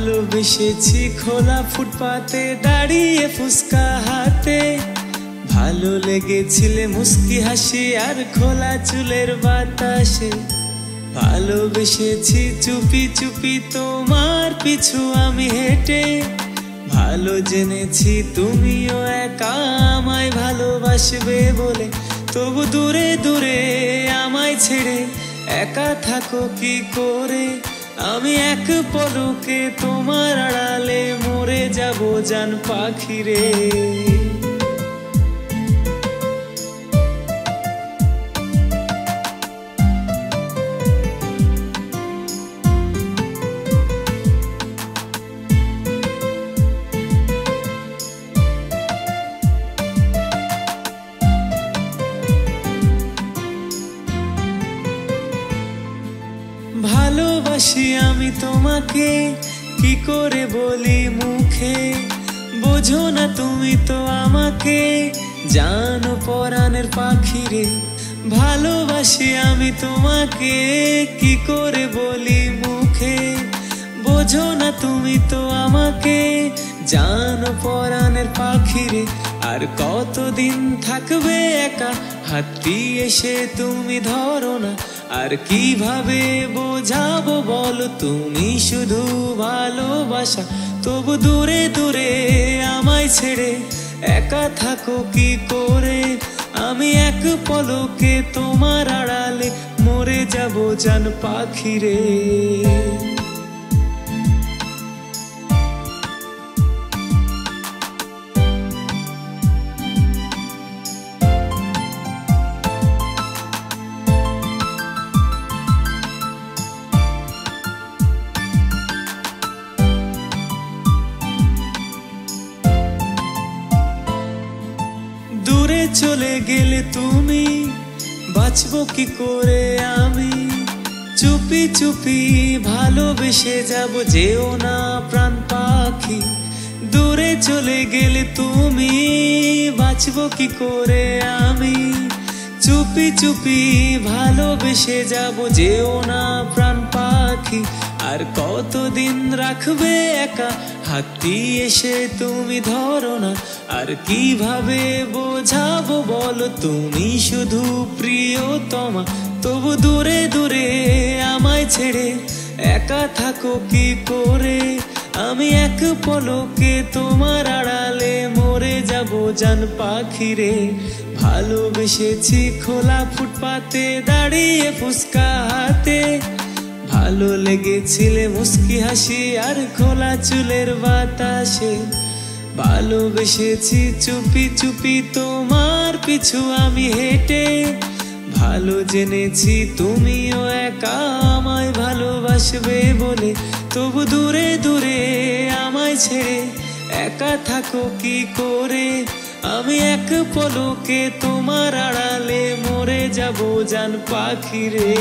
ভালোবেসেছি খোলা ফুটপাতে দাঁড়িয়ে ফুসকা হাতে, ভালো লেগেছিলে মুস্কি হাসি আর খোলা চুলের বাতাসে। ভালোবেসেছি চুপি চুপি তোমার পিছু আমি হেঁটে, ভালো জেনেছি তুমিও একা আমায় ভালোবাসবে বলে। তবু দূরে দূরে আমায় ছেড়ে একা থাকো কি করে, আমি এক পলকে তোমার আড়ালে মরে যাব জান পাখি রে। ভালোবাসি আমি তোমাকে কি করে বলি মুখে, বোঝো না তুমি তো আমাকে জানো পরাণের পাখি রে। ভালোবাসি আমি তোমাকে কি করে বলি মুখে, বোঝো না তুমি তো আমাকে জানো পরাণের পাখি রে। আর কতদিন থাকবে একা হাত দিয়ে এসে তুমি ধরো না, আর কিভাবে বোঝাবো বলো তুমি শুধু ভালোবাসা। তবু দূরে দূরে আমায় ছেড়ে একা থাকো কি করে, আমি এক পলকে তোমার আড়ালে মরে যাব জান পাখি রে। দূরে চলে গেলে তুমি বাঁচবো কি করে আমি, চুপি চুপি ভালোবেসে যাব যেও না প্রাণ পাখি। দূরে চলে গেলে তুমি বাঁচবো কি করে আমি, চুপি চুপি ভালোবেসে যাব যেও না প্রাণ পাখি। আর কতদিন রাখবে একা হাত দিয়ে এসে তুমি ধরো না, আর কিভাবে বোঝাবো বলো তুমি শুধু প্রিয়তমা। তবু দূরে দূরে আমায় ছেড়ে একা থাকো কি করে, আমি এক পলকে তোমার আড়ালে মরে যাব জান পাখি রে। ভালোবেসেছি খোলা ফুটপাতে দাঁড়িয়ে ফুসকা হাতে, ভালো লেগেছিলে মুস্কি হাসি আর খোলা চুলের বাতাসে। ভালোবেসেছি চুপি চুপি তোমার পিছু আমি হেঁটে, ভালো জেনেছি তুমিও একা আমায় ভালোবাসবে বলে। তবু দূরে দূরে আমায় ছেড়ে একা থাকো কি করে, আমি এক পলকে তোমার আড়ালে মরে যাব জান পাখি রে।